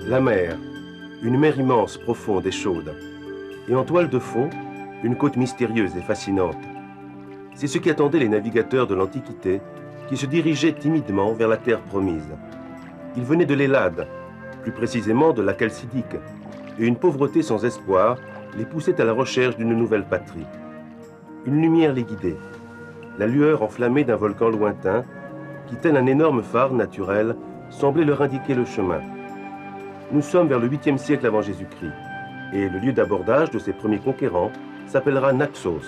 La mer, une mer immense, profonde et chaude. Et en toile de fond, une côte mystérieuse et fascinante. C'est ce qui attendait les navigateurs de l'Antiquité, qui se dirigeaient timidement vers la terre promise. Ils venaient de l'Hellade, plus précisément de la Chalcidique, et une pauvreté sans espoir les poussait à la recherche d'une nouvelle patrie. Une lumière les guidait, la lueur enflammée d'un volcan lointain, qui, tel un énorme phare naturel, semblait leur indiquer le chemin. Nous sommes vers le 8e siècle avant Jésus-Christ, et le lieu d'abordage de ces premiers conquérants s'appellera Naxos,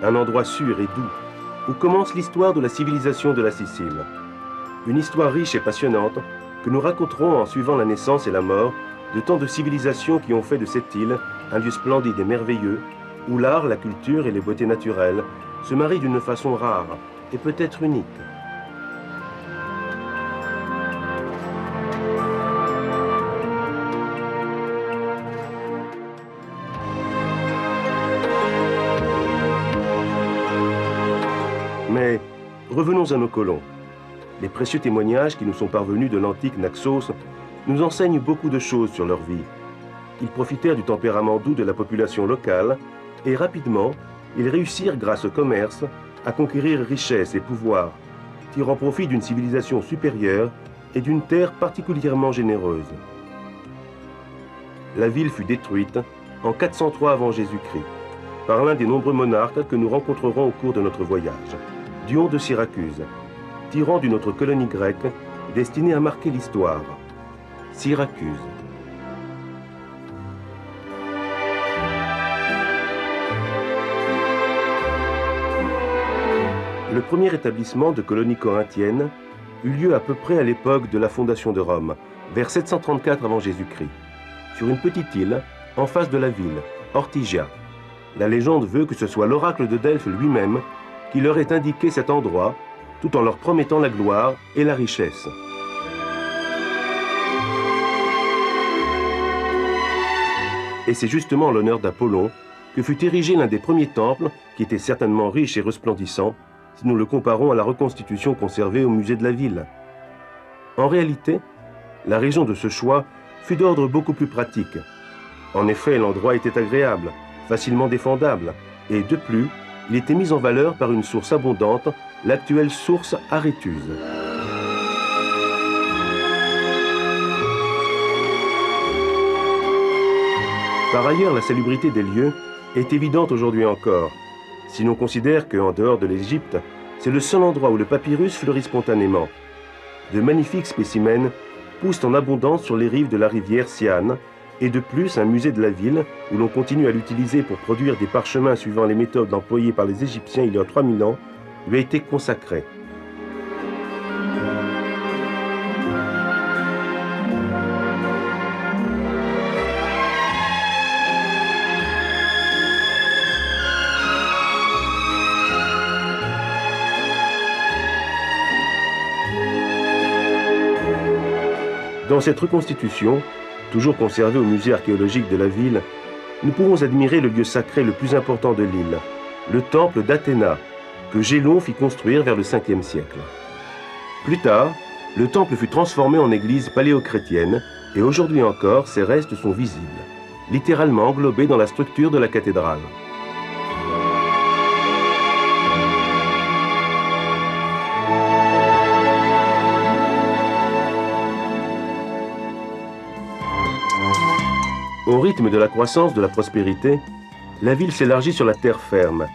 un endroit sûr et doux, où commence l'histoire de la civilisation de la Sicile. Une histoire riche et passionnante que nous raconterons en suivant la naissance et la mort de tant de civilisations qui ont fait de cette île un lieu splendide et merveilleux, où l'art, la culture et les beautés naturelles se marient d'une façon rare et peut-être unique. Mais revenons à nos colons. Les précieux témoignages qui nous sont parvenus de l'antique Naxos nous enseignent beaucoup de choses sur leur vie. Ils profitèrent du tempérament doux de la population locale et rapidement, ils réussirent grâce au commerce à conquérir richesse et pouvoir, tirant profit d'une civilisation supérieure et d'une terre particulièrement généreuse. La ville fut détruite en 403 avant Jésus-Christ par l'un des nombreux monarques que nous rencontrerons au cours de notre voyage, Dion de Syracuse, tyran d'une autre colonie grecque destinée à marquer l'histoire, Syracuse. Le premier établissement de colonie corinthienne eut lieu à peu près à l'époque de la fondation de Rome, vers 734 avant Jésus-Christ, sur une petite île en face de la ville, Ortygia. La légende veut que ce soit l'oracle de Delphes lui-même qui leur ait indiqué cet endroit, tout en leur promettant la gloire et la richesse. Et c'est justement en l'honneur d'Apollon que fut érigé l'un des premiers temples, qui était certainement riche et resplendissant, si nous le comparons à la reconstitution conservée au musée de la ville. En réalité, la raison de ce choix fut d'ordre beaucoup plus pratique. En effet, l'endroit était agréable, facilement défendable, et de plus, il était mis en valeur par une source abondante, l'actuelle source Aréthuse. Par ailleurs, la salubrité des lieux est évidente aujourd'hui encore, si l'on considère qu'en dehors de l'Égypte, c'est le seul endroit où le papyrus fleurit spontanément. De magnifiques spécimens poussent en abondance sur les rives de la rivière Siane, et de plus, un musée de la ville, où l'on continue à l'utiliser pour produire des parchemins suivant les méthodes employées par les Égyptiens il y a 3000 ans, lui a été consacré. Dans cette reconstitution, toujours conservée au musée archéologique de la ville, nous pouvons admirer le lieu sacré le plus important de l'île, le temple d'Athéna, que Gélon fit construire vers le 5e siècle. Plus tard, le temple fut transformé en église paléochrétienne et aujourd'hui encore, ses restes sont visibles, littéralement englobés dans la structure de la cathédrale. Au rythme de la croissance de la prospérité, la ville s'élargit sur la terre ferme.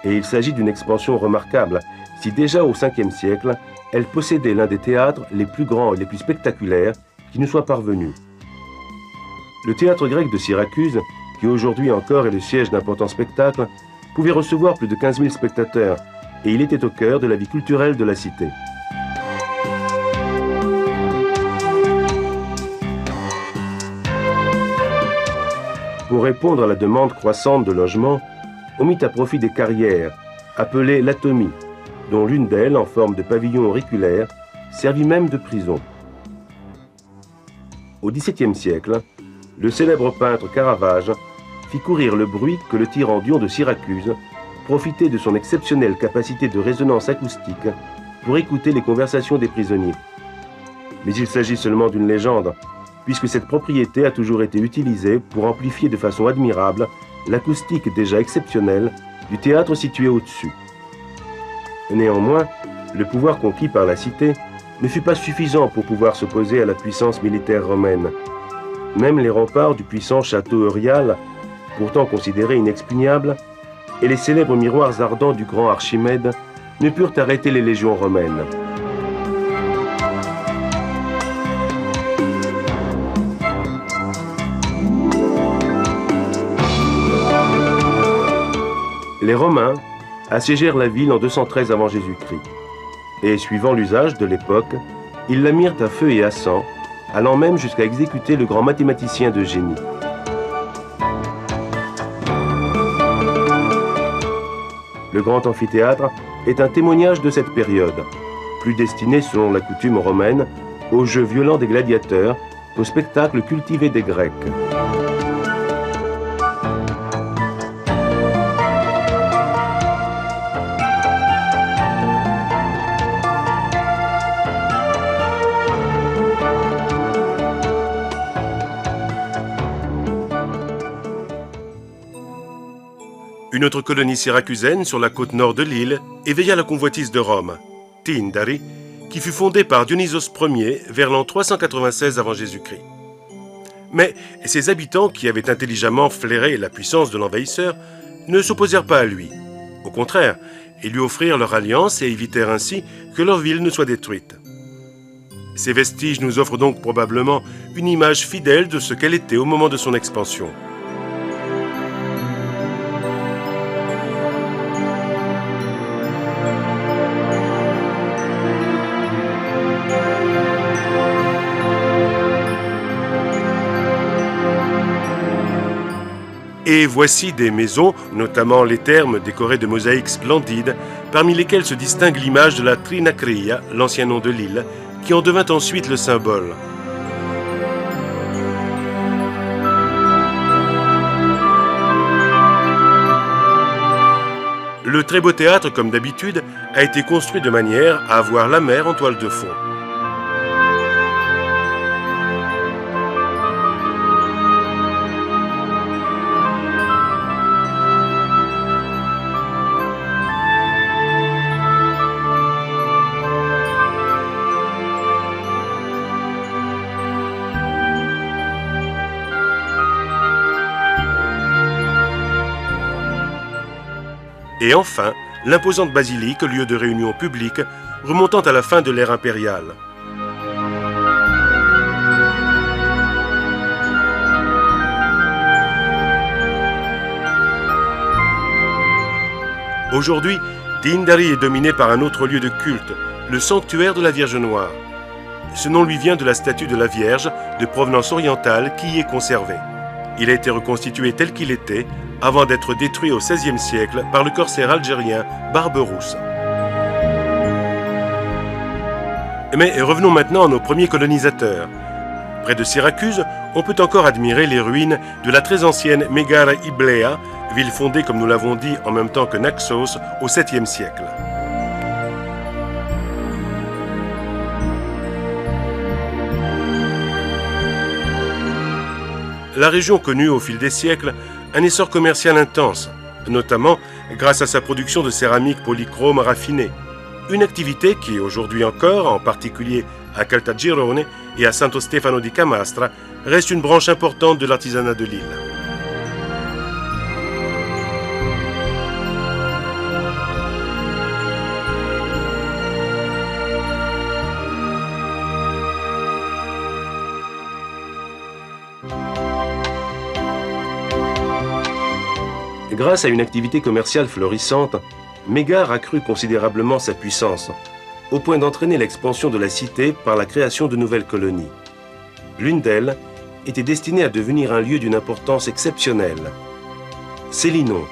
Et il s'agit d'une expansion remarquable, si déjà au 5e siècle, elle possédait l'un des théâtres les plus grands et les plus spectaculaires qui nous soient parvenus. Le théâtre grec de Syracuse, qui aujourd'hui encore est le siège d'importants spectacles, pouvait recevoir plus de 15 000 spectateurs, et il était au cœur de la vie culturelle de la cité. Pour répondre à la demande croissante de logements, on mit à profit des carrières, appelées l'atomie, dont l'une d'elles, en forme de pavillon auriculaire, servit même de prison. Au XVIIe siècle, le célèbre peintre Caravage fit courir le bruit que le tyran Dion de Syracuse profitait de son exceptionnelle capacité de résonance acoustique pour écouter les conversations des prisonniers. Mais il s'agit seulement d'une légende, puisque cette propriété a toujours été utilisée pour amplifier de façon admirable l'acoustique déjà exceptionnelle du théâtre situé au-dessus. Néanmoins, le pouvoir conquis par la cité ne fut pas suffisant pour pouvoir s'opposer à la puissance militaire romaine. Même les remparts du puissant château Eurial, pourtant considéré inexpugnable, et les célèbres miroirs ardents du grand Archimède ne purent arrêter les légions romaines. Les Romains assiégèrent la ville en 213 avant Jésus-Christ. Et suivant l'usage de l'époque, ils la mirent à feu et à sang, allant même jusqu'à exécuter le grand mathématicien de génie. Le grand amphithéâtre est un témoignage de cette période, plus destiné, selon la coutume romaine, aux jeux violents des gladiateurs qu'au spectacle cultivé des Grecs. Une autre colonie syracusaine sur la côte nord de l'île éveilla la convoitise de Rome, Tindari, qui fut fondée par Dionysos Ier vers l'an 396 avant Jésus-Christ. Mais ses habitants, qui avaient intelligemment flairé la puissance de l'envahisseur, ne s'opposèrent pas à lui. Au contraire, ils lui offrirent leur alliance et évitèrent ainsi que leur ville ne soit détruite. Ces vestiges nous offrent donc probablement une image fidèle de ce qu'elle était au moment de son expansion. Et voici des maisons, notamment les thermes décorés de mosaïques splendides, parmi lesquelles se distingue l'image de la Trinacria, l'ancien nom de l'île, qui en devint ensuite le symbole. Le très beau théâtre, comme d'habitude, a été construit de manière à avoir la mer en toile de fond. Et enfin, l'imposante basilique, lieu de réunion publique, remontant à la fin de l'ère impériale. Aujourd'hui, Tindari est dominé par un autre lieu de culte, le sanctuaire de la Vierge Noire. Ce nom lui vient de la statue de la Vierge, de provenance orientale, qui y est conservée. Il a été reconstitué tel qu'il était, avant d'être détruit au XVIe siècle par le corsaire algérien Barberousse. Mais revenons maintenant à nos premiers colonisateurs. Près de Syracuse, on peut encore admirer les ruines de la très ancienne Megara Iblea, ville fondée, comme nous l'avons dit, en même temps que Naxos, au 7e siècle. La région connut au fil des siècles un essor commercial intense, notamment grâce à sa production de céramique polychrome raffinée, une activité qui, aujourd'hui encore, en particulier à Caltagirone et à Santo Stefano di Camastra, reste une branche importante de l'artisanat de l'île. Grâce à une activité commerciale florissante, Mégare accrut considérablement sa puissance, au point d'entraîner l'expansion de la cité par la création de nouvelles colonies. L'une d'elles était destinée à devenir un lieu d'une importance exceptionnelle, Sélinonte.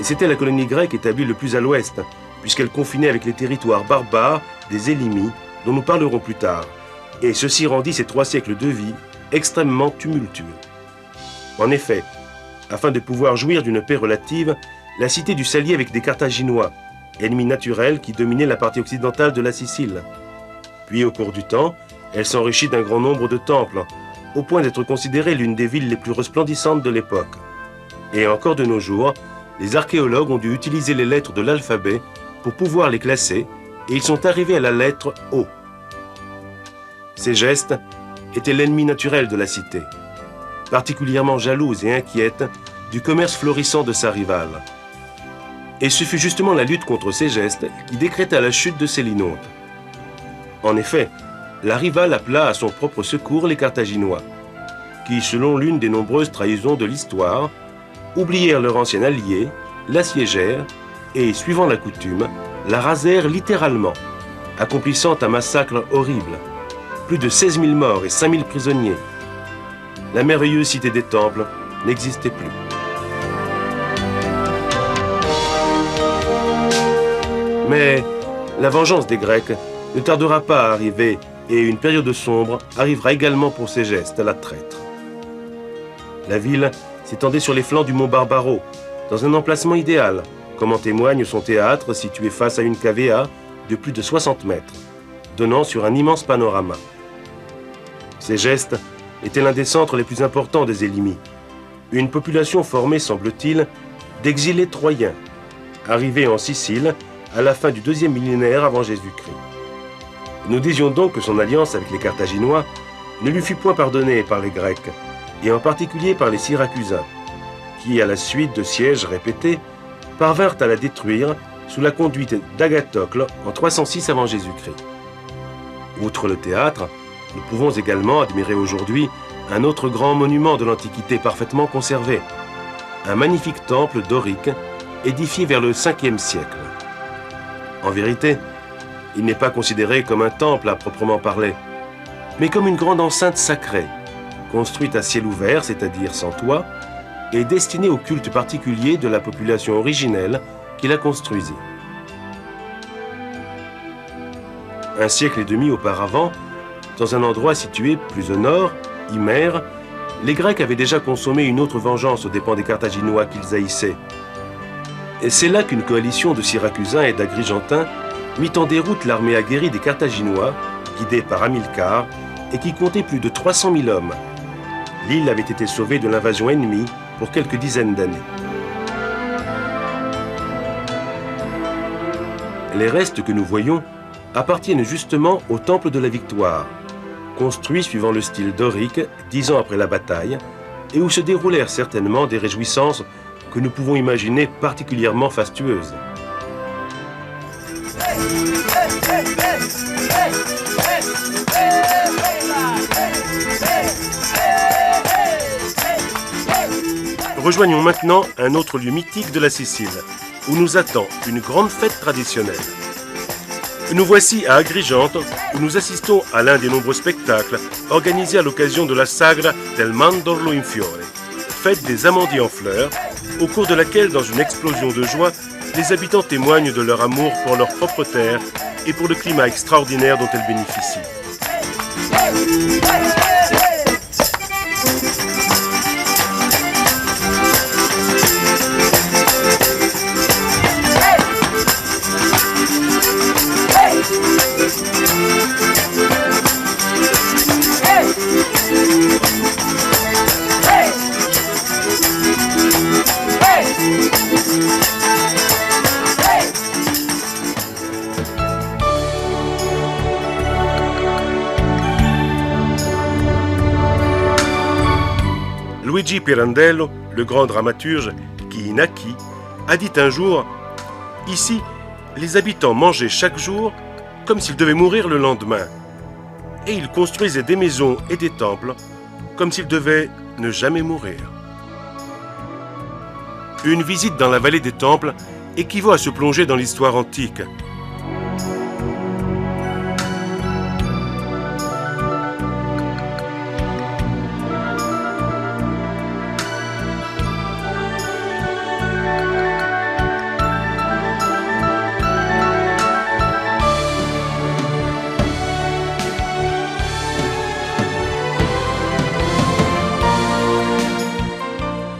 C'était la colonie grecque établie le plus à l'ouest, puisqu'elle confinait avec les territoires barbares des Élimis, dont nous parlerons plus tard, et ceci rendit ces 3 siècles de vie extrêmement tumultueux. En effet, afin de pouvoir jouir d'une paix relative, la cité dut s'allier avec des Carthaginois, ennemis naturels qui dominaient la partie occidentale de la Sicile. Puis, au cours du temps, Elle s'enrichit d'un grand nombre de temples, au point d'être considérée l'une des villes les plus resplendissantes de l'époque. Et encore de nos jours, les archéologues ont dû utiliser les lettres de l'alphabet pour pouvoir les classer, et ils sont arrivés à la lettre O. Ségeste était l'ennemi naturel de la cité, particulièrement jalouse et inquiète du commerce florissant de sa rivale. Et ce fut justement la lutte contre Ségeste qui décréta la chute de Sélinonte. En effet, la rivale appela à son propre secours les Carthaginois, qui, selon l'une des nombreuses trahisons de l'histoire, oublièrent leur ancien allié, l'assiégèrent et, suivant la coutume, la rasèrent littéralement, accomplissant un massacre horrible. Plus de 16 000 morts et 5 000 prisonniers. La merveilleuse cité des temples n'existait plus. Mais la vengeance des Grecs ne tardera pas à arriver et une période sombre arrivera également pour Ségeste, la traître. La ville s'étendait sur les flancs du mont Barbaro, dans un emplacement idéal, comme en témoigne son théâtre situé face à une cavea de plus de 60 mètres, donnant sur un immense panorama. Ségeste était l'un des centres les plus importants des Élimis, une population formée, semble-t-il, d'exilés troyens, arrivés en Sicile à la fin du 2e millénaire avant Jésus-Christ. Nous disions donc que son alliance avec les Carthaginois ne lui fut point pardonnée par les Grecs, et en particulier par les Syracusains, qui, à la suite de sièges répétés, parvinrent à la détruire sous la conduite d'Agathocle en 306 avant Jésus-Christ. Outre le théâtre, nous pouvons également admirer aujourd'hui un autre grand monument de l'Antiquité parfaitement conservé, un magnifique temple dorique édifié vers le 5e siècle. En vérité, il n'est pas considéré comme un temple à proprement parler, mais comme une grande enceinte sacrée, construite à ciel ouvert, c'est-à-dire sans toit, et destinée au culte particulier de la population originelle qui la construisit. Un siècle et demi auparavant, dans un endroit situé plus au nord, Himère, les Grecs avaient déjà consommé une autre vengeance aux dépens des Carthaginois qu'ils haïssaient. Et c'est là qu'une coalition de Syracusains et d'Agrigentins mit en déroute l'armée aguerrie des Carthaginois, guidée par Hamilcar, et qui comptait plus de 300 000 hommes. L'île avait été sauvée de l'invasion ennemie pour quelques dizaines d'années. Les restes que nous voyons appartiennent justement au Temple de la Victoire, construit suivant le style dorique 10 ans après la bataille, et où se déroulèrent certainement des réjouissances que nous pouvons imaginer particulièrement fastueuses. Rejoignons maintenant un autre lieu mythique de la Sicile, où nous attend une grande fête traditionnelle. Nous voici à Agrigente, où nous assistons à l'un des nombreux spectacles organisés à l'occasion de la Sagra del Mandorlo in Fiore, fête des amandiers en fleurs, au cours de laquelle, dans une explosion de joie, les habitants témoignent de leur amour pour leur propre terre et pour le climat extraordinaire dont elle bénéficie. Luigi Pirandello, le grand dramaturge qui y naquit, a dit un jour « Ici, les habitants mangeaient chaque jour comme s'ils devaient mourir le lendemain. Et ils construisaient des maisons et des temples comme s'ils devaient ne jamais mourir. » Une visite dans la vallée des temples équivaut à se plonger dans l'histoire antique.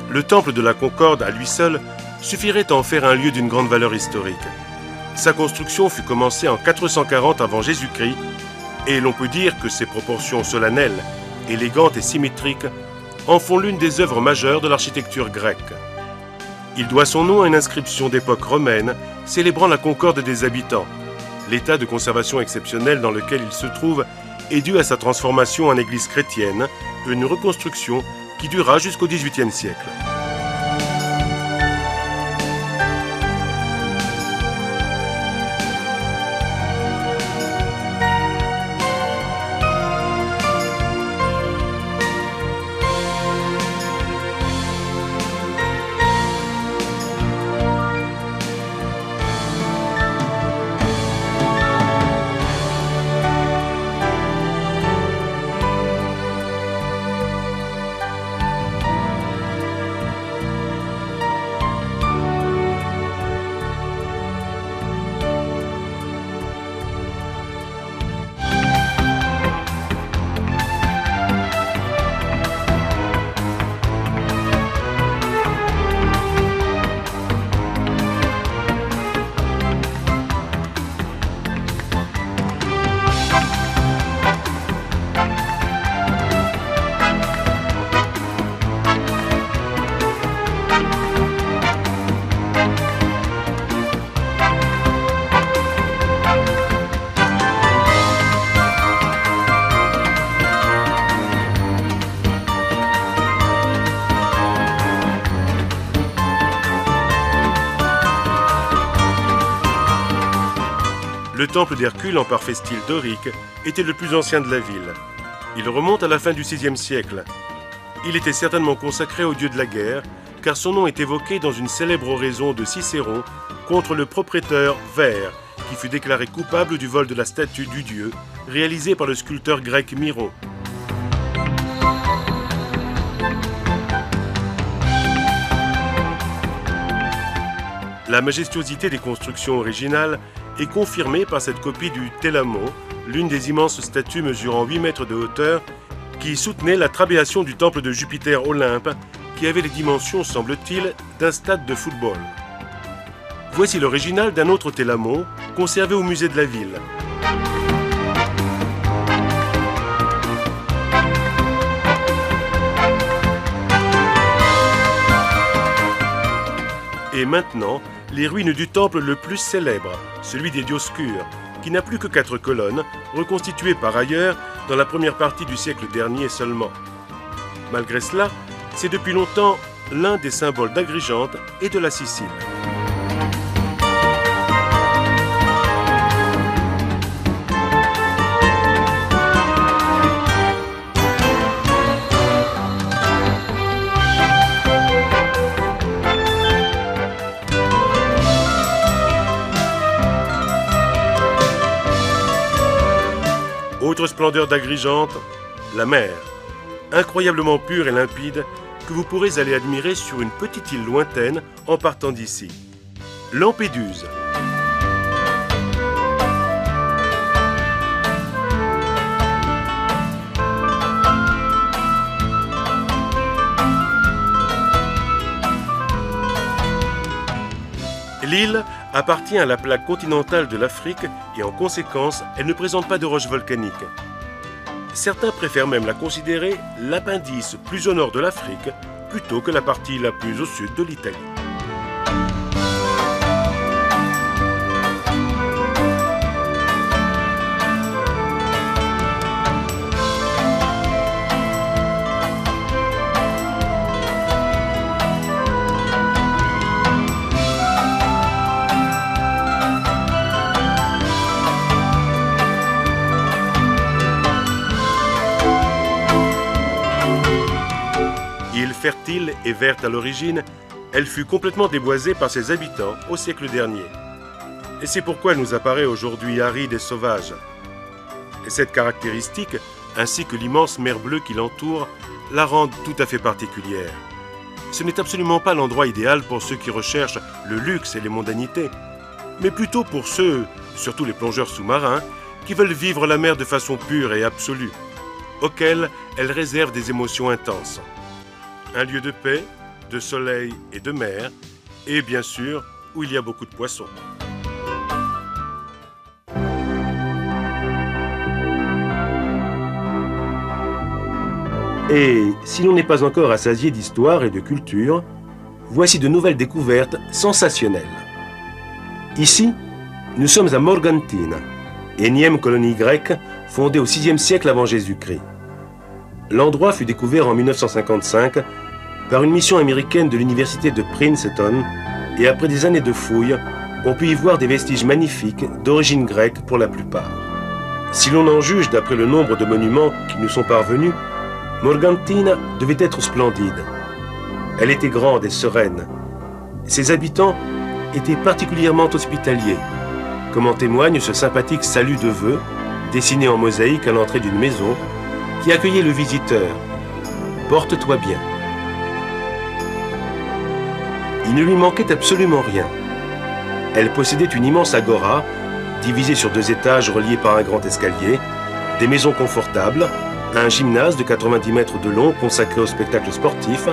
Le temple de la Concorde, à lui seul, suffirait à en faire un lieu d'une grande valeur historique. Sa construction fut commencée en 440 avant Jésus-Christ Et l'on peut dire que ses proportions solennelles, élégantes et symétriques en font l'une des œuvres majeures de l'architecture grecque. Il doit son nom à une inscription d'époque romaine célébrant la concorde des habitants. L'état de conservation exceptionnel dans lequel il se trouve est dû à sa transformation en église chrétienne, une reconstruction qui dura jusqu'au XVIIIe siècle. Le temple d'Hercule, en parfait style dorique, était le plus ancien de la ville. Il remonte à la fin du VIe siècle. Il était certainement consacré au dieu de la guerre, car son nom est évoqué dans une célèbre oraison de Cicéron contre le propriétaire Vert, qui fut déclaré coupable du vol de la statue du dieu, réalisée par le sculpteur grec Miron. La majestuosité des constructions originales est confirmée par cette copie du Télamon, l'une des immenses statues mesurant 8 mètres de hauteur, qui soutenait la trabéation du temple de Jupiter Olympe, qui avait les dimensions, semble-t-il, d'un stade de football. Voici l'original d'un autre Télamon, conservé au musée de la ville. Et maintenant, les ruines du temple le plus célèbre, celui des Dioscures, qui n'a plus que 4 colonnes, reconstituées par ailleurs dans la première partie du siècle dernier seulement. Malgré cela, c'est depuis longtemps l'un des symboles d'Agrigente et de la Sicile. Autre splendeur d'Agrigente, la mer, incroyablement pure et limpide, que vous pourrez aller admirer sur une petite île lointaine en partant d'ici. Lampéduse. L'île appartient à la plaque continentale de l'Afrique et en conséquence, elle ne présente pas de roches volcaniques. Certains préfèrent même la considérer l'appendice plus au nord de l'Afrique plutôt que la partie la plus au sud de l'Italie. Fertile et verte à l'origine, elle fut complètement déboisée par ses habitants au siècle dernier. Et c'est pourquoi elle nous apparaît aujourd'hui aride et sauvage. Et cette caractéristique, ainsi que l'immense mer bleue qui l'entoure, la rendent tout à fait particulière. Ce n'est absolument pas l'endroit idéal pour ceux qui recherchent le luxe et les mondanités, mais plutôt pour ceux, surtout les plongeurs sous-marins, qui veulent vivre la mer de façon pure et absolue, auxquels elle réserve des émotions intenses. Un lieu de paix, de soleil et de mer, et bien sûr, où il y a beaucoup de poissons. Et si l'on n'est pas encore rassasié d'histoire et de culture, voici de nouvelles découvertes sensationnelles. Ici, nous sommes à Morgantina, énième colonie grecque fondée au VIe siècle avant Jésus-Christ. L'endroit fut découvert en 1955 par une mission américaine de l'université de Princeton et après des années de fouilles, on peut y voir des vestiges magnifiques d'origine grecque pour la plupart. Si l'on en juge d'après le nombre de monuments qui nous sont parvenus, Morgantina devait être splendide. Elle était grande et sereine. Ses habitants étaient particulièrement hospitaliers, comme en témoigne ce sympathique salut de vœux, dessiné en mosaïque à l'entrée d'une maison, qui accueillait le visiteur. « Porte-toi bien ». Il ne lui manquait absolument rien. Elle possédait une immense agora, divisée sur 2 étages reliés par un grand escalier, des maisons confortables, un gymnase de 90 mètres de long consacré au spectacle sportif,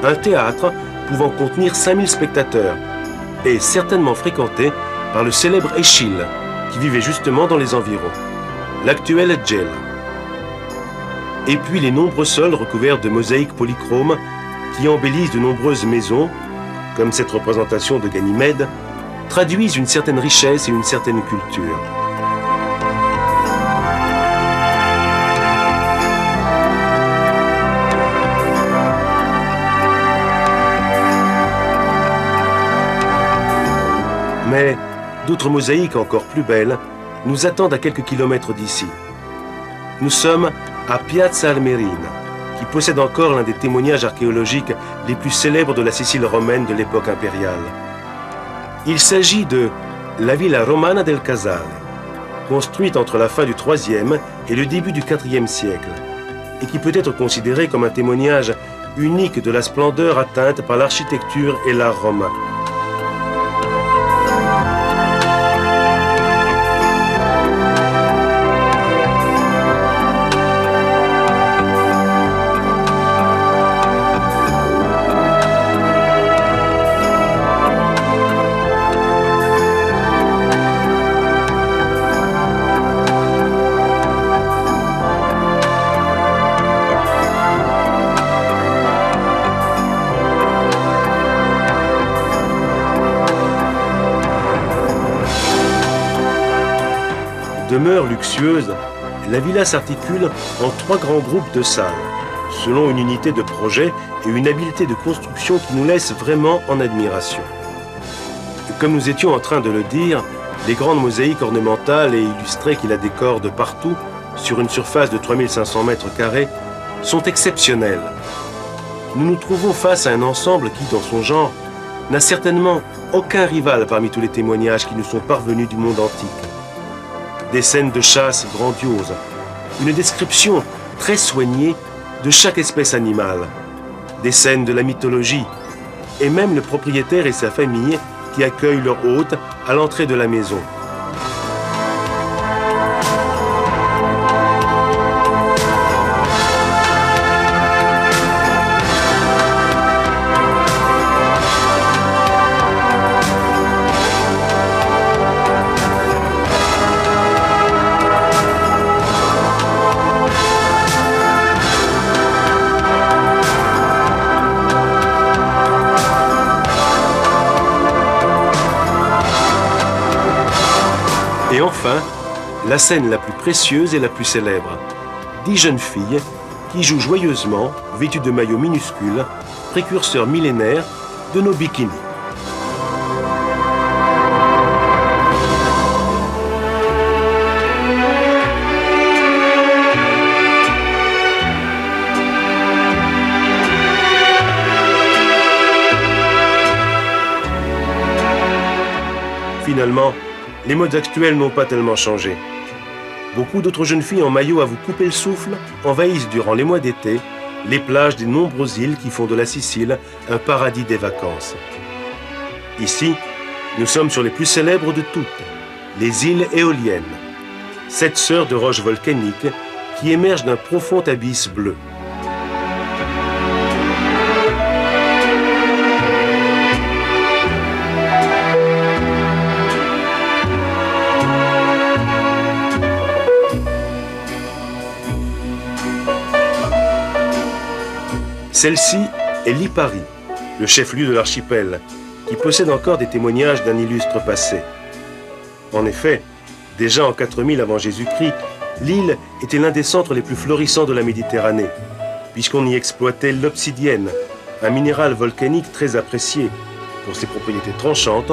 un théâtre pouvant contenir 5000 spectateurs, et certainement fréquenté par le célèbre Échille, qui vivait justement dans les environs, l'actuel Gela. Et puis les nombreux sols recouverts de mosaïques polychromes qui embellissent de nombreuses maisons, comme cette représentation de Ganymède, traduisent une certaine richesse et une certaine culture. Mais d'autres mosaïques encore plus belles nous attendent à quelques kilomètres d'ici. Nous sommes à Piazza Armerina, qui possède encore l'un des témoignages archéologiques les plus célèbres de la Sicile romaine de l'époque impériale. Il s'agit de la Villa Romana del Casale, construite entre la fin du IIIe et le début du IVe siècle, et qui peut être considérée comme un témoignage unique de la splendeur atteinte par l'architecture et l'art romain. Demeure luxueuse, la villa s'articule en 3 grands groupes de salles, selon une unité de projet et une habileté de construction qui nous laisse vraiment en admiration. Comme nous étions en train de le dire, les grandes mosaïques ornementales et illustrées qui la décorent de partout, sur une surface de 3500 mètres carrés, sont exceptionnelles. Nous nous trouvons face à un ensemble qui, dans son genre, n'a certainement aucun rival parmi tous les témoignages qui nous sont parvenus du monde antique. Des scènes de chasse grandioses, une description très soignée de chaque espèce animale, des scènes de la mythologie, et même le propriétaire et sa famille qui accueillent leur hôte à l'entrée de la maison. Et enfin, la scène la plus précieuse et la plus célèbre. 10 jeunes filles qui jouent joyeusement, vêtues de maillots minuscules, précurseurs millénaires de nos bikinis. Finalement, les modes actuels n'ont pas tellement changé. Beaucoup d'autres jeunes filles en maillot à vous couper le souffle envahissent durant les mois d'été les plages des nombreuses îles qui font de la Sicile un paradis des vacances. Ici, nous sommes sur les plus célèbres de toutes, les îles éoliennes, 7 sœurs de roches volcaniques qui émergent d'un profond abysse bleu. Celle-ci est Lipari, le chef-lieu de l'archipel, qui possède encore des témoignages d'un illustre passé. En effet, déjà en 4000 avant Jésus-Christ, l'île était l'un des centres les plus florissants de la Méditerranée, puisqu'on y exploitait l'obsidienne, un minéral volcanique très apprécié pour ses propriétés tranchantes,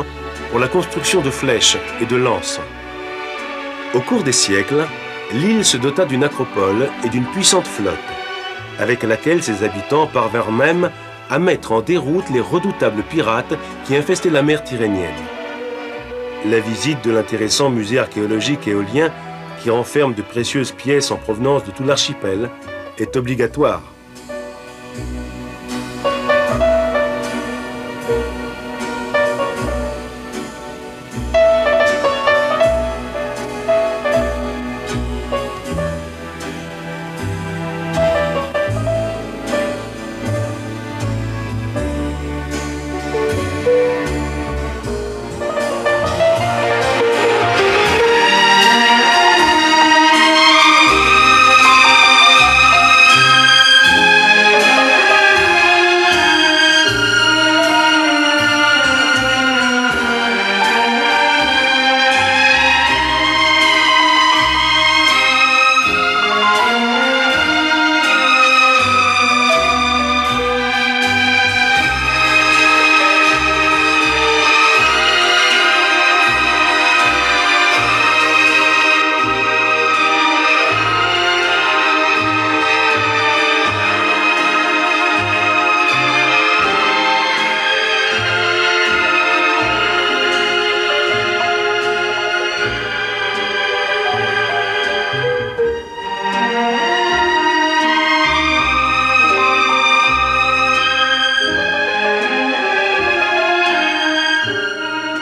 pour la construction de flèches et de lances. Au cours des siècles, l'île se dota d'une acropole et d'une puissante flotte, avec laquelle ses habitants parvinrent même à mettre en déroute les redoutables pirates qui infestaient la mer Tyrrhénienne. La visite de l'intéressant musée archéologique éolien, qui renferme de précieuses pièces en provenance de tout l'archipel, est obligatoire.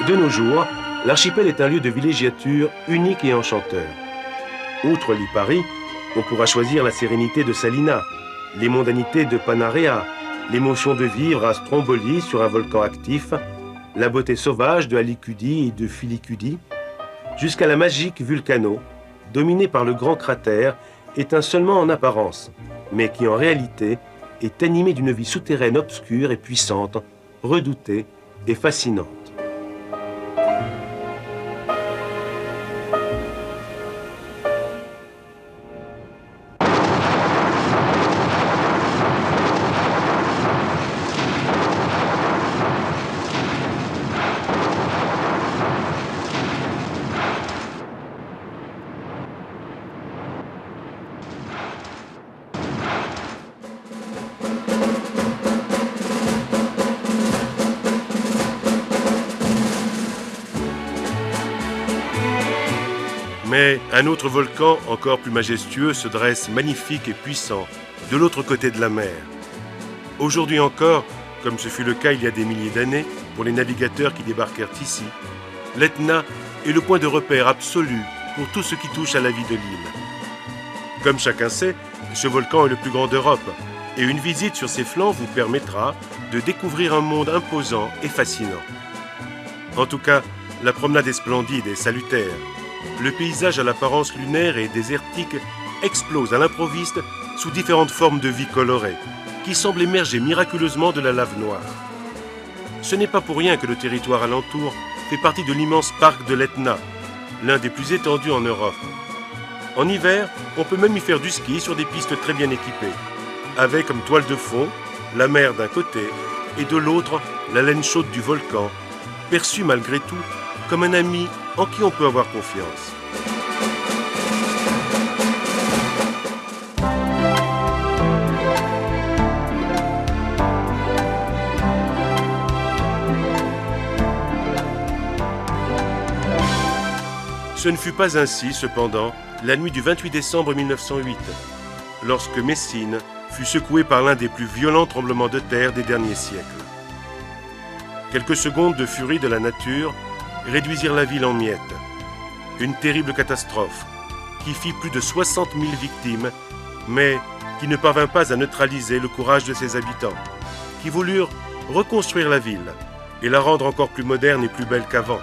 De nos jours, l'archipel est un lieu de villégiature unique et enchanteur. Outre Lipari, on pourra choisir la sérénité de Salina, les mondanités de Panarea, l'émotion de vivre à Stromboli sur un volcan actif, la beauté sauvage de Alicudi et de Filicudi, jusqu'à la magique Vulcano, dominée par le grand cratère, étincelement en apparence, mais qui en réalité est animée d'une vie souterraine obscure et puissante, redoutée et fascinante. Mais un autre volcan encore plus majestueux se dresse magnifique et puissant de l'autre côté de la mer. Aujourd'hui encore, comme ce fut le cas il y a des milliers d'années pour les navigateurs qui débarquèrent ici, l'Etna est le point de repère absolu pour tout ce qui touche à la vie de l'île. Comme chacun sait, ce volcan est le plus grand d'Europe et une visite sur ses flancs vous permettra de découvrir un monde imposant et fascinant. En tout cas, la promenade est splendide et salutaire. Le paysage à l'apparence lunaire et désertique explose à l'improviste sous différentes formes de vie colorées, qui semblent émerger miraculeusement de la lave noire. Ce n'est pas pour rien que le territoire alentour fait partie de l'immense parc de l'Etna, l'un des plus étendus en Europe. En hiver, on peut même y faire du ski sur des pistes très bien équipées, avec comme toile de fond la mer d'un côté et de l'autre la laine chaude du volcan, perçue malgré tout comme un ami en qui on peut avoir confiance. Ce ne fut pas ainsi, cependant, la nuit du 28 décembre 1908, lorsque Messine fut secouée par l'un des plus violents tremblements de terre des derniers siècles. Quelques secondes de furie de la nature réduisirent la ville en miettes. Une terrible catastrophe qui fit plus de 60 000 victimes, mais qui ne parvint pas à neutraliser le courage de ses habitants, qui voulurent reconstruire la ville et la rendre encore plus moderne et plus belle qu'avant.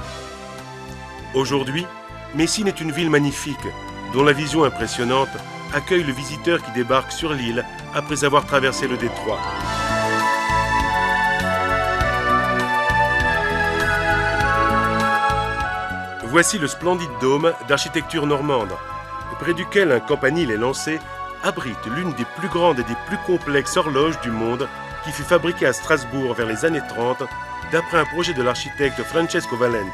Aujourd'hui, Messine est une ville magnifique, dont la vision impressionnante accueille le visiteur qui débarque sur l'île après avoir traversé le détroit. Voici le splendide dôme d'architecture normande, près duquel un campanile est lancé, abrite l'une des plus grandes et des plus complexes horloges du monde qui fut fabriquée à Strasbourg vers les années 30 d'après un projet de l'architecte Francesco Valenti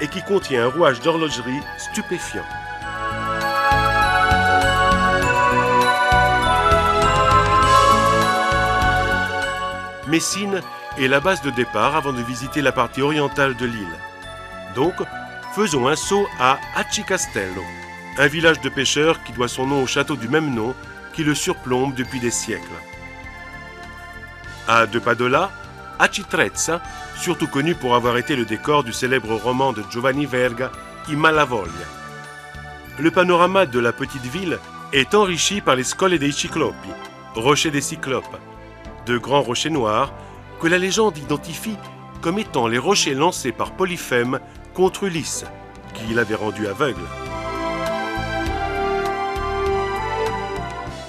et qui contient un rouage d'horlogerie stupéfiant. Messine est la base de départ avant de visiter la partie orientale de l'île. Donc, faisons un saut à Aci Castello, un village de pêcheurs qui doit son nom au château du même nom qui le surplombe depuis des siècles. À 2 pas de là, Aci Trezza, surtout connu pour avoir été le décor du célèbre roman de Giovanni Verga, I Malavoglia. Le panorama de la petite ville est enrichi par les Scole dei Ciclopi, rochers des Cyclopes, de grands rochers noirs que la légende identifie comme étant les rochers lancés par Polyphème contre Ulysse, qui l'avait rendu aveugle.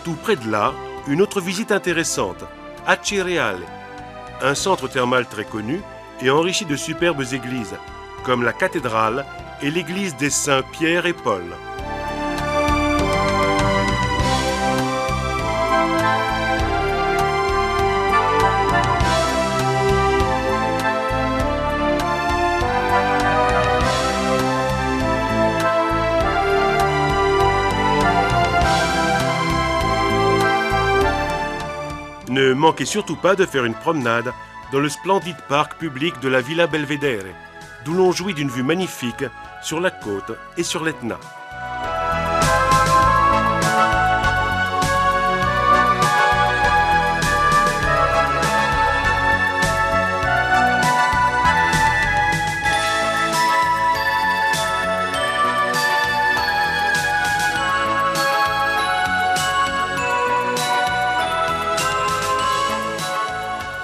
Tout près de là, une autre visite intéressante, Aci Reale, un centre thermal très connu et enrichi de superbes églises, comme la cathédrale et l'église des saints Pierre et Paul. Ne manquez surtout pas de faire une promenade dans le splendide parc public de la Villa Belvedere, d'où l'on jouit d'une vue magnifique sur la côte et sur l'Etna.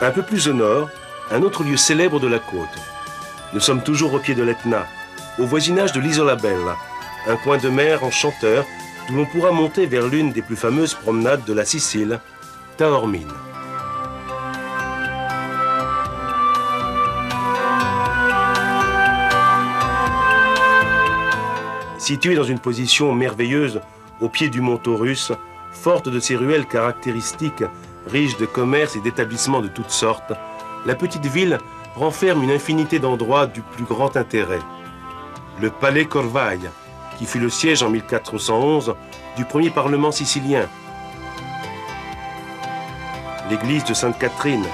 Un peu plus au nord, un autre lieu célèbre de la côte. Nous sommes toujours au pied de l'Etna, au voisinage de l'Isola Bella, un coin de mer enchanteur d'où l'on pourra monter vers l'une des plus fameuses promenades de la Sicile, Taormine. Située dans une position merveilleuse au pied du mont Taurus, forte de ses ruelles caractéristiques, riche de commerces et d'établissements de toutes sortes, la petite ville renferme une infinité d'endroits du plus grand intérêt. Le Palais Corvaille, qui fut le siège en 1411 du premier parlement sicilien. L'église de Sainte-Catherine.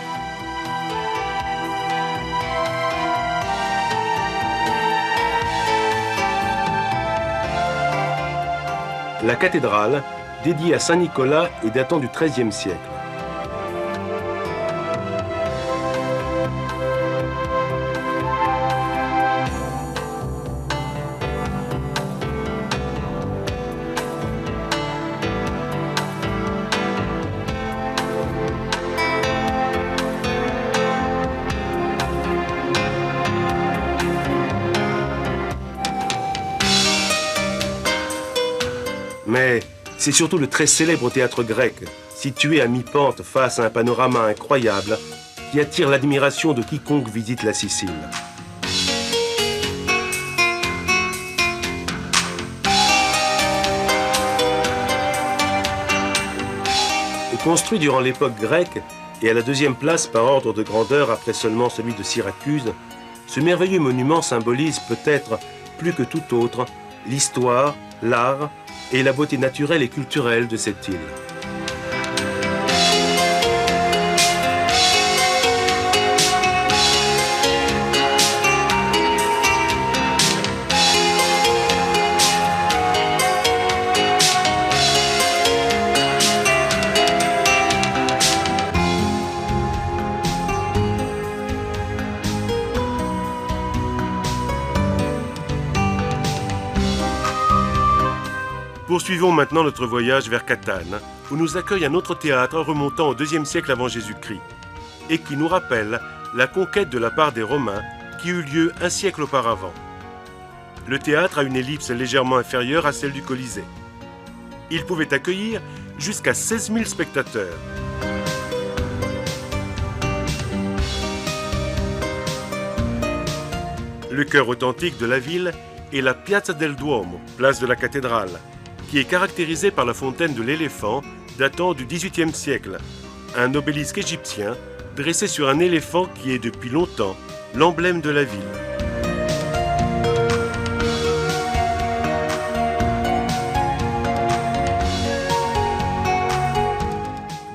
La cathédrale, dédiée à Saint-Nicolas et datant du XIIIe siècle. Mais c'est surtout le très célèbre théâtre grec, situé à mi-pente face à un panorama incroyable, qui attire l'admiration de quiconque visite la Sicile. Construit durant l'époque grecque et à la 2e place par ordre de grandeur après seulement celui de Syracuse, ce merveilleux monument symbolise peut-être plus que tout autre l'histoire, l'art et la beauté naturelle et culturelle de cette île. Poursuivons maintenant notre voyage vers Catane, où nous accueille un autre théâtre remontant au IIe siècle avant Jésus-Christ, et qui nous rappelle la conquête de la part des Romains qui eut lieu un siècle auparavant. Le théâtre a une ellipse légèrement inférieure à celle du Colisée. Il pouvait accueillir jusqu'à 16 000 spectateurs. Le cœur authentique de la ville est la Piazza del Duomo, place de la cathédrale, qui est caractérisée par la fontaine de l'éléphant datant du XVIIIe siècle, un obélisque égyptien dressé sur un éléphant qui est depuis longtemps l'emblème de la ville.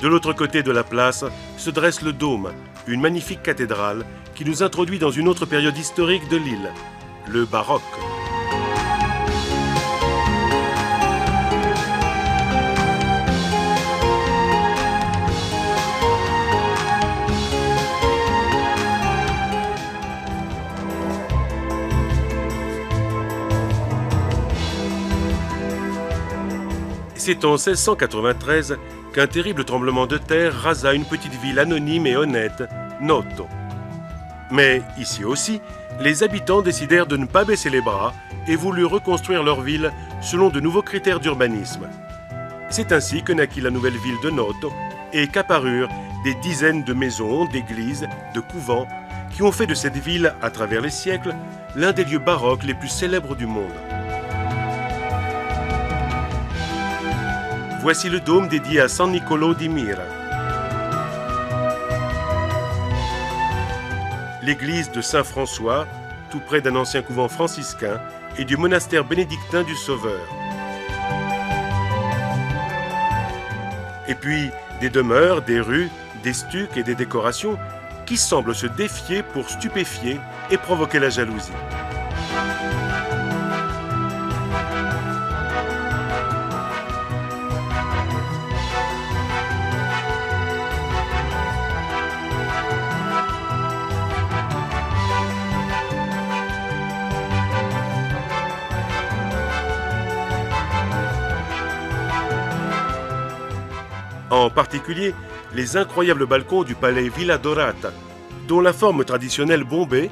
De l'autre côté de la place se dresse le dôme, une magnifique cathédrale qui nous introduit dans une autre période historique de l'île, le baroque. C'est en 1693 qu'un terrible tremblement de terre rasa une petite ville anonyme et honnête, Noto. Mais ici aussi, les habitants décidèrent de ne pas baisser les bras et voulurent reconstruire leur ville selon de nouveaux critères d'urbanisme. C'est ainsi que naquit la nouvelle ville de Noto et qu'apparurent des dizaines de maisons, d'églises, de couvents qui ont fait de cette ville, à travers les siècles, l'un des lieux baroques les plus célèbres du monde. Voici le dôme dédié à San Niccolò di Myra. L'église de Saint-François, tout près d'un ancien couvent franciscain et du monastère bénédictin du Sauveur. Et puis, des demeures, des rues, des stucs et des décorations qui semblent se défier pour stupéfier et provoquer la jalousie. En particulier, les incroyables balcons du palais Villa Dorata, dont la forme traditionnelle bombée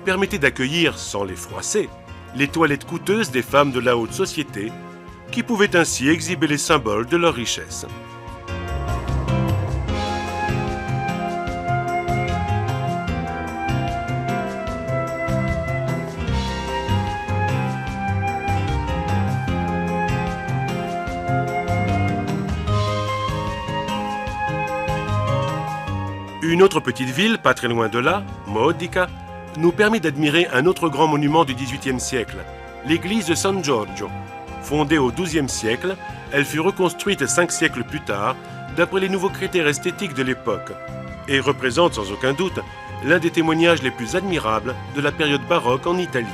permettait d'accueillir, sans les froisser, les toilettes coûteuses des femmes de la haute société, qui pouvaient ainsi exhiber les symboles de leur richesse. Une autre petite ville, pas très loin de là, Modica, nous permet d'admirer un autre grand monument du XVIIIe siècle, l'église de San Giorgio. Fondée au XIIe siècle, elle fut reconstruite 5 siècles plus tard, d'après les nouveaux critères esthétiques de l'époque, et représente sans aucun doute l'un des témoignages les plus admirables de la période baroque en Italie.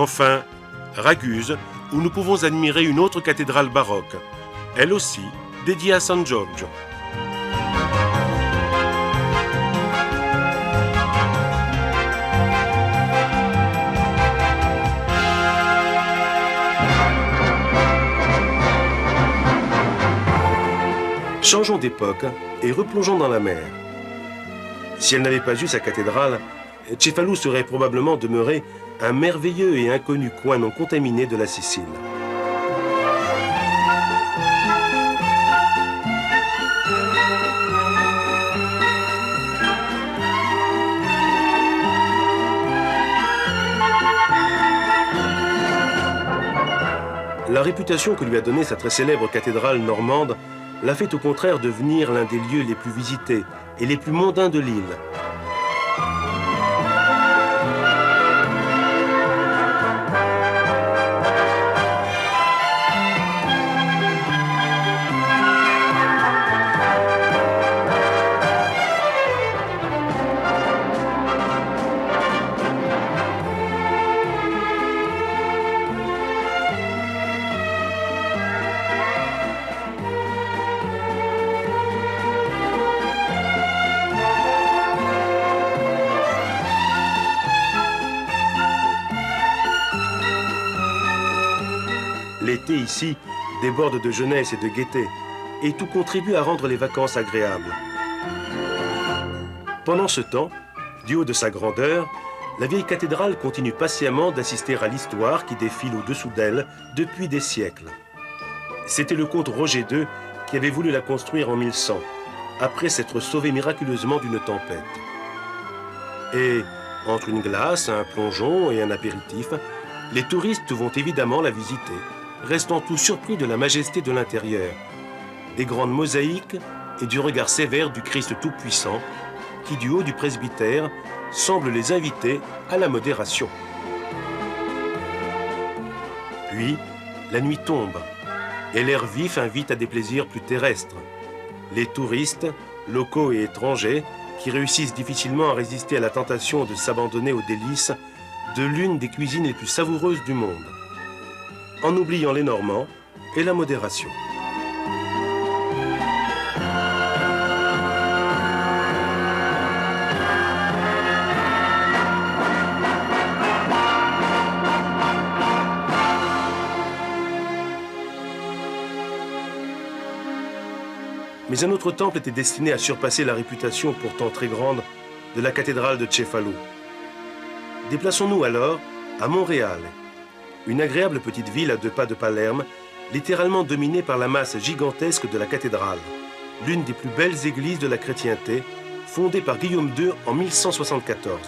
Enfin, Raguse, où nous pouvons admirer une autre cathédrale baroque, elle aussi dédiée à San Giorgio. Changeons d'époque et replongeons dans la mer. Si elle n'avait pas eu sa cathédrale, Cefalù serait probablement demeuré un merveilleux et inconnu coin non contaminé de la Sicile. La réputation que lui a donnée sa très célèbre cathédrale normande l'a fait au contraire devenir l'un des lieux les plus visités et les plus mondains de l'île. cité ici déborde de jeunesse et de gaieté, et tout contribue à rendre les vacances agréables. Pendant ce temps, du haut de sa grandeur, la vieille cathédrale continue patiemment d'assister à l'histoire qui défile au-dessous d'elle depuis des siècles. C'était le comte Roger II qui avait voulu la construire en 1100, après s'être sauvé miraculeusement d'une tempête. Et entre une glace, un plongeon et un apéritif, les touristes vont évidemment la visiter, restant tout surpris de la majesté de l'intérieur, des grandes mosaïques et du regard sévère du Christ Tout-Puissant, qui du haut du presbytère semble les inviter à la modération. Puis, la nuit tombe, et l'air vif invite à des plaisirs plus terrestres. Les touristes, locaux et étrangers, qui réussissent difficilement à résister à la tentation de s'abandonner aux délices de l'une des cuisines les plus savoureuses du monde, en oubliant les Normands et la modération. Mais un autre temple était destiné à surpasser la réputation pourtant très grande de la cathédrale de Cefalù. Déplaçons-nous alors à Montréal, une agréable petite ville à 2 pas de Palerme, littéralement dominée par la masse gigantesque de la cathédrale, l'une des plus belles églises de la chrétienté, fondée par Guillaume II en 1174.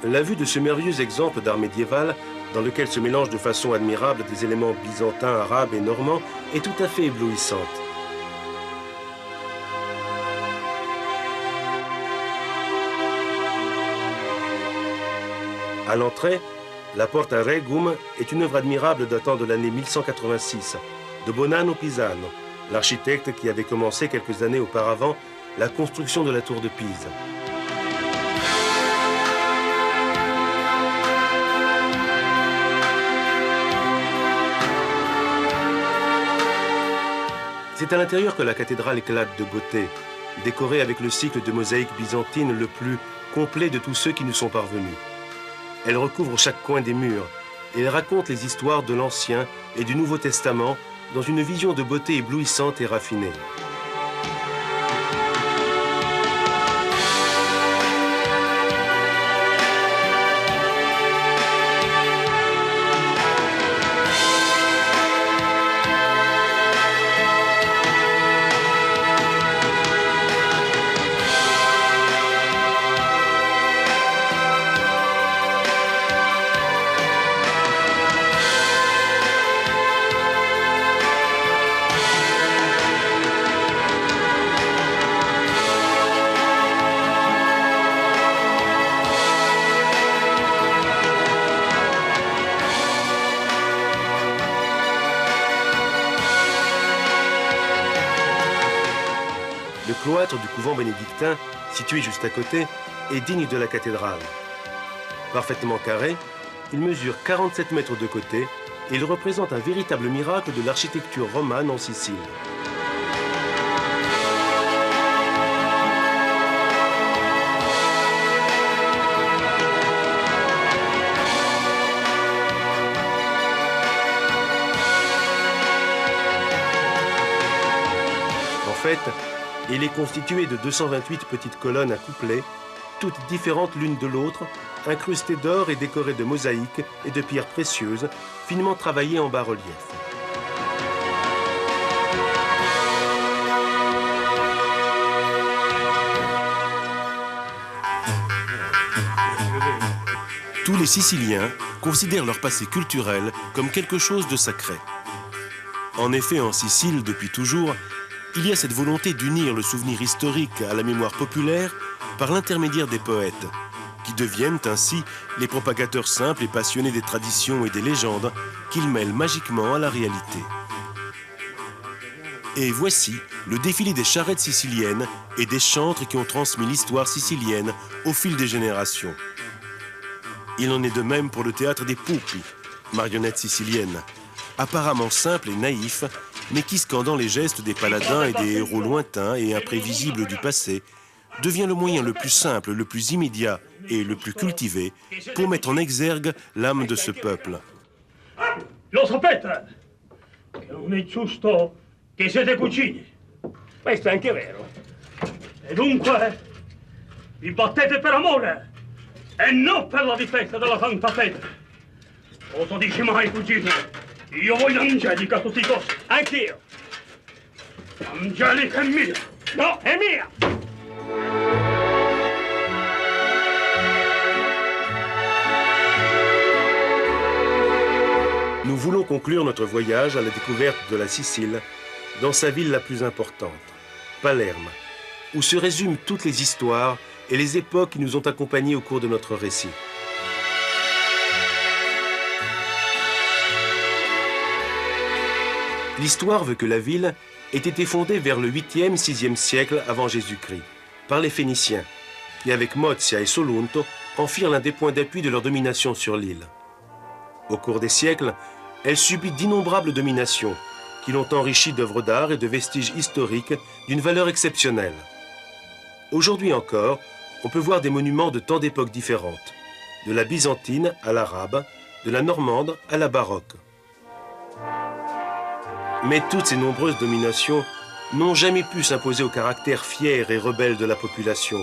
La vue de ce merveilleux exemple d'art médiéval, dans lequel se mélangent de façon admirable des éléments byzantins, arabes et normands, est tout à fait éblouissante. À l'entrée, la Porta Regum est une œuvre admirable datant de l'année 1186, de Bonanno Pisano, l'architecte qui avait commencé quelques années auparavant la construction de la tour de Pise. C'est à l'intérieur que la cathédrale éclate de beauté, décorée avec le cycle de mosaïques byzantines le plus complet de tous ceux qui nous sont parvenus. Elle recouvre chaque coin des murs et elle raconte les histoires de l'Ancien et du Nouveau Testament dans une vision de beauté éblouissante et raffinée. Le cloître du couvent bénédictin, situé juste à côté, est digne de la cathédrale. Parfaitement carré, il mesure 47 mètres de côté et il représente un véritable miracle de l'architecture romane en Sicile. En fait, il est constitué de 228 petites colonnes à couplets, toutes différentes l'une de l'autre, incrustées d'or et décorées de mosaïques et de pierres précieuses, finement travaillées en bas-relief. Tous les Siciliens considèrent leur passé culturel comme quelque chose de sacré. En effet, en Sicile, depuis toujours, il y a cette volonté d'unir le souvenir historique à la mémoire populaire par l'intermédiaire des poètes, qui deviennent ainsi les propagateurs simples et passionnés des traditions et des légendes qu'ils mêlent magiquement à la réalité. Et voici le défilé des charrettes siciliennes et des chantres qui ont transmis l'histoire sicilienne au fil des générations. Il en est de même pour le théâtre des Pupi, marionnettes siciliennes, apparemment simples et naïfs, mais qui, scandant les gestes des paladins et des héros lointains et imprévisibles du passé, devient le moyen le plus simple, le plus immédiat et le plus cultivé pour mettre en exergue l'âme de ce peuple, Lo sapete che non è giusto che siete cugini. Questo è anche vero. E dunque vi battete per amore e non per la difesa della santa fede. Cosa dici mai, cugino? Io voglio Angelica a tutti i costi. Anch'io. Angelica è mia. No, è mia. Nous voulons conclure notre voyage à la découverte de la Sicile dans sa ville la plus importante, Palerme, où se résument toutes les histoires et les époques qui nous ont accompagnés au cours de notre récit. L'histoire veut que la ville ait été fondée vers le 8e, 6e siècle avant Jésus-Christ, par les Phéniciens, qui avec Mozia et Solunto en firent l'un des points d'appui de leur domination sur l'île. Au cours des siècles, elle subit d'innombrables dominations, qui l'ont enrichie d'œuvres d'art et de vestiges historiques d'une valeur exceptionnelle. Aujourd'hui encore, on peut voir des monuments de tant d'époques différentes, de la byzantine à l'arabe, de la normande à la baroque. Mais toutes ces nombreuses dominations n'ont jamais pu s'imposer au caractère fier et rebelle de la population,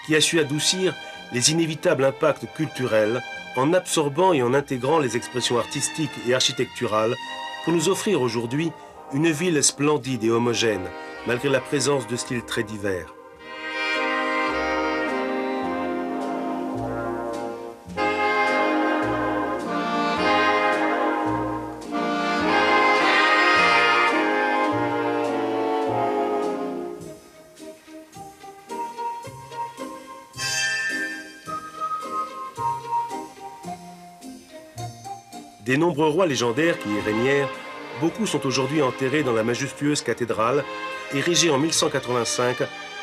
qui a su adoucir les inévitables impacts culturels en absorbant et en intégrant les expressions artistiques et architecturales pour nous offrir aujourd'hui une ville splendide et homogène, malgré la présence de styles très divers. Des nombreux rois légendaires qui y régnèrent, beaucoup sont aujourd'hui enterrés dans la majestueuse cathédrale érigée en 1185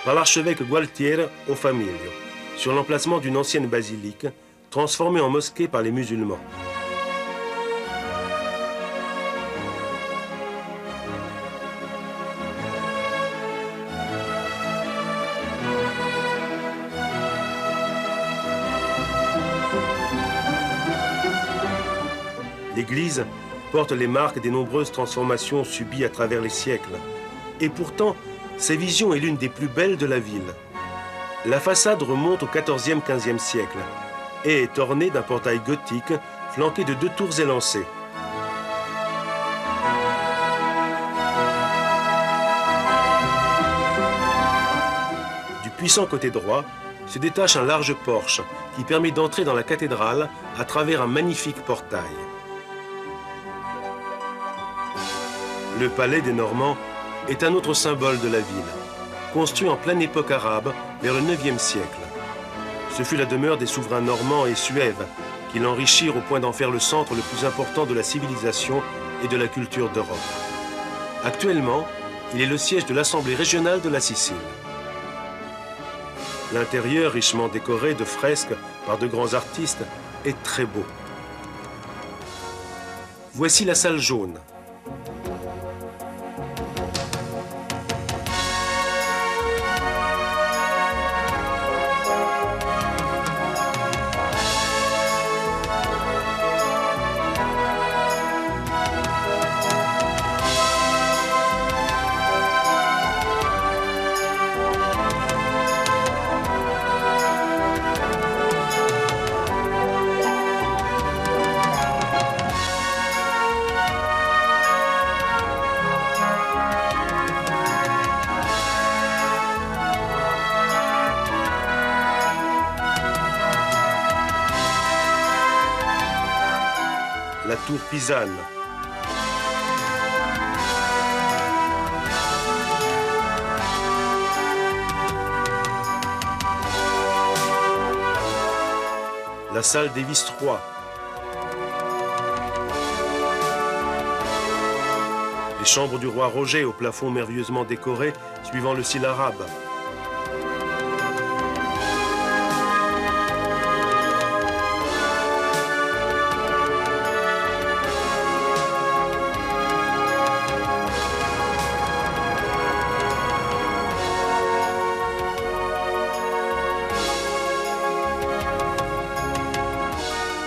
par l'archevêque Gualtiero o Famiglio, sur l'emplacement d'une ancienne basilique, transformée en mosquée par les musulmans. L'église porte les marques des nombreuses transformations subies à travers les siècles. Et pourtant, sa vision est l'une des plus belles de la ville. La façade remonte au XIVe, XVe siècle et est ornée d'un portail gothique flanqué de 2 tours élancées. Du puissant côté droit se détache un large porche qui permet d'entrer dans la cathédrale à travers un magnifique portail. Le palais des Normands est un autre symbole de la ville, construit en pleine époque arabe vers le IXe siècle. Ce fut la demeure des souverains normands et suèves qui l'enrichirent au point d'en faire le centre le plus important de la civilisation et de la culture d'Europe. Actuellement, il est le siège de l'Assemblée régionale de la Sicile. L'intérieur, richement décoré de fresques par de grands artistes, est très beau. Voici la salle jaune. La tour Pisane. La salle des Vice-Rois. Les chambres du roi Roger au plafond merveilleusement décoré suivant le style arabe.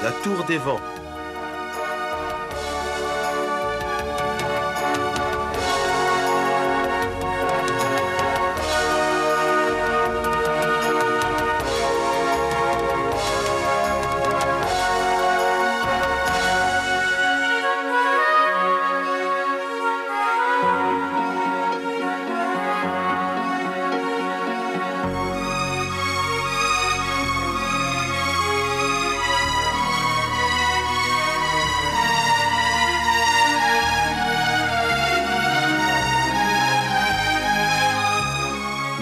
La tour des vents.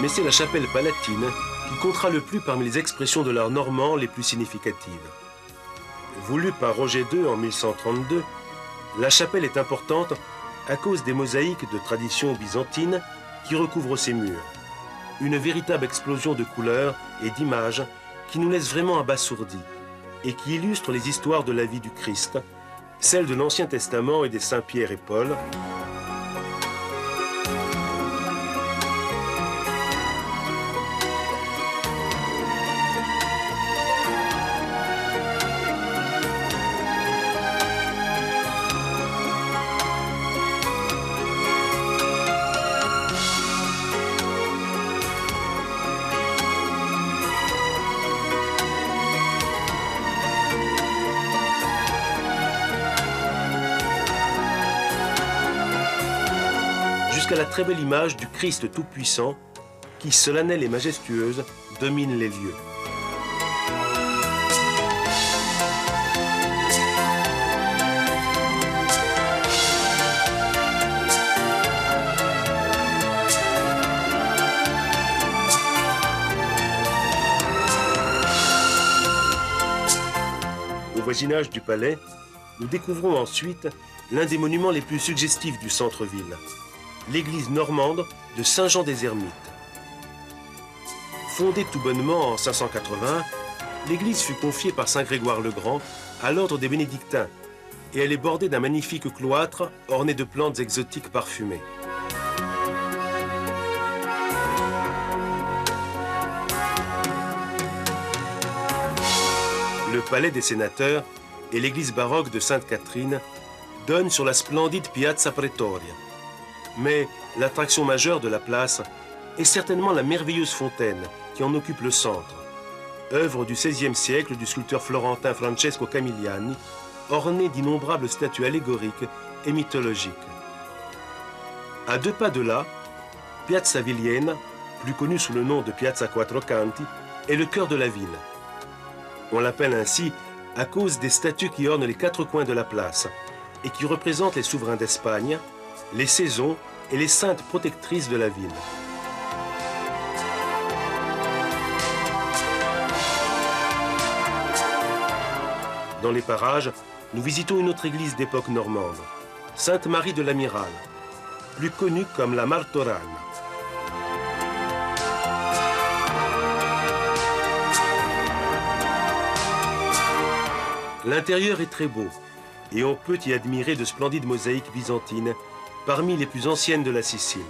mais c'est la chapelle palatine qui comptera le plus parmi les expressions de l'art normand les plus significatives. Voulue par Roger II en 1132, la chapelle est importante à cause des mosaïques de tradition byzantine qui recouvrent ses murs. Une véritable explosion de couleurs et d'images qui nous laisse vraiment abasourdis et qui illustre les histoires de la vie du Christ, celles de l'Ancien Testament et des saints Pierre et Paul, jusqu'à la très belle image du Christ Tout-Puissant qui, solennelle et majestueuse, domine les lieux. Au voisinage du palais, nous découvrons ensuite l'un des monuments les plus suggestifs du centre-ville, l'église normande de Saint-Jean-des-Ermites. Fondée tout bonnement en 580, l'église fut confiée par saint Grégoire le Grand à l'ordre des bénédictins et elle est bordée d'un magnifique cloître orné de plantes exotiques parfumées. Le palais des sénateurs et l'église baroque de Sainte-Catherine donnent sur la splendide Piazza Pretoria. Mais l'attraction majeure de la place est certainement la merveilleuse fontaine qui en occupe le centre, œuvre du XVIe siècle du sculpteur florentin Francesco Camilliani, ornée d'innombrables statues allégoriques et mythologiques. À 2 pas de là, Piazza Villiena, plus connue sous le nom de Piazza Quattrocanti, est le cœur de la ville. On l'appelle ainsi à cause des statues qui ornent les 4 coins de la place et qui représentent les souverains d'Espagne, les saisons et les saintes protectrices de la ville. Dans les parages, nous visitons une autre église d'époque normande, Sainte-Marie de l'Amiral, plus connue comme la Martorana. L'intérieur est très beau et on peut y admirer de splendides mosaïques byzantines parmi les plus anciennes de la Sicile.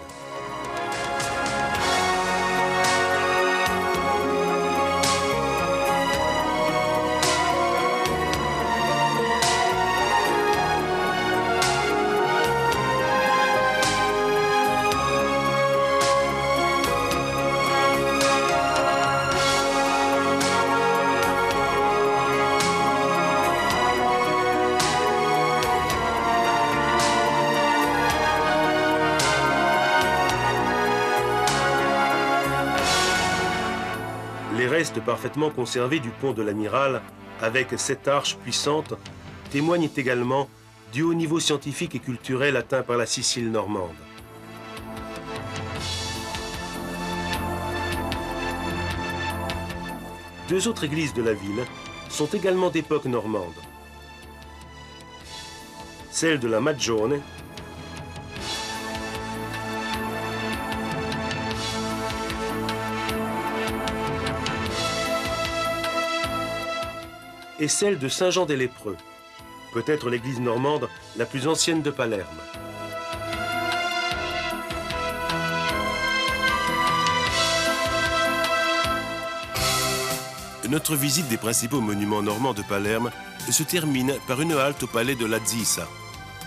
Les restes parfaitement conservés du pont de l'Amiral, avec 7 arches puissantes, témoignent également du haut niveau scientifique et culturel atteint par la Sicile normande. Deux autres églises de la ville sont également d'époque normande. Celle de la Magione et celle de Saint-Jean-des-Lépreux, peut-être l'église normande la plus ancienne de Palerme. Notre visite des principaux monuments normands de Palerme se termine par une halte au palais de la Zisa,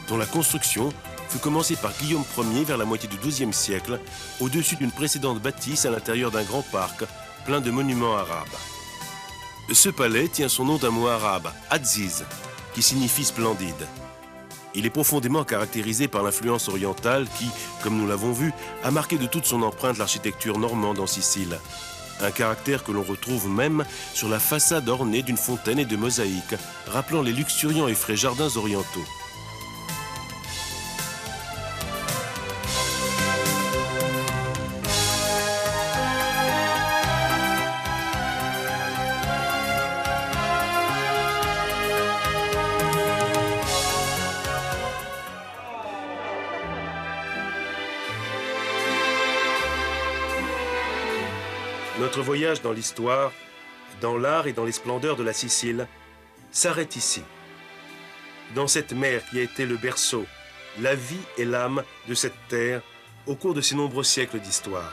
dont la construction fut commencée par Guillaume Ier vers la moitié du XIIe siècle, au-dessus d'une précédente bâtisse à l'intérieur d'un grand parc plein de monuments arabes. Ce palais tient son nom d'un mot arabe, Aziz, qui signifie splendide. Il est profondément caractérisé par l'influence orientale qui, comme nous l'avons vu, a marqué de toute son empreinte l'architecture normande en Sicile. Un caractère que l'on retrouve même sur la façade ornée d'une fontaine et de mosaïques, rappelant les luxuriants et frais jardins orientaux. Notre voyage dans l'histoire, dans l'art et dans les splendeurs de la Sicile s'arrête ici, dans cette mer qui a été le berceau, la vie et l'âme de cette terre au cours de ces nombreux siècles d'histoire.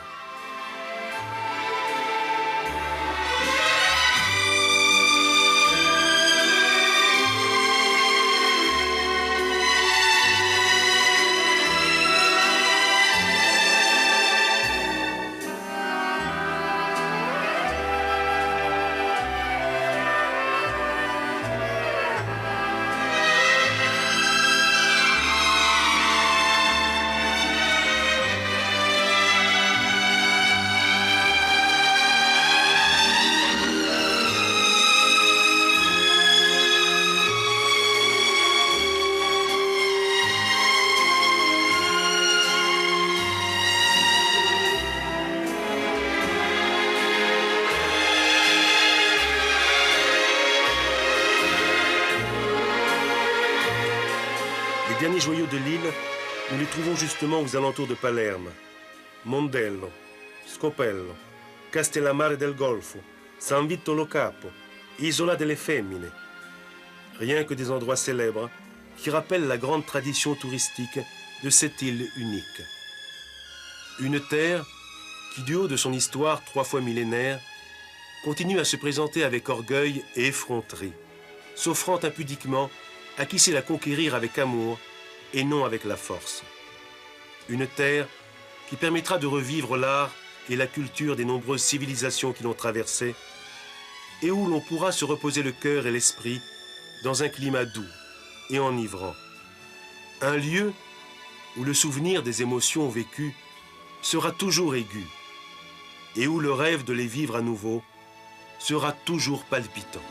Les derniers joyaux de l'île, nous les trouvons justement aux alentours de Palerme. Mondello, Scopello, Castellammare del Golfo, San Vito lo Capo, Isola delle Femmine. Rien que des endroits célèbres qui rappellent la grande tradition touristique de cette île unique. Une terre qui, du haut de son histoire 3 fois millénaire, continue à se présenter avec orgueil et effronterie, s'offrant impudiquement à qui sait la conquérir avec amour et non avec la force. Une terre qui permettra de revivre l'art et la culture des nombreuses civilisations qui l'ont traversée et où l'on pourra se reposer le cœur et l'esprit dans un climat doux et enivrant. Un lieu où le souvenir des émotions vécues sera toujours aigu et où le rêve de les vivre à nouveau sera toujours palpitant.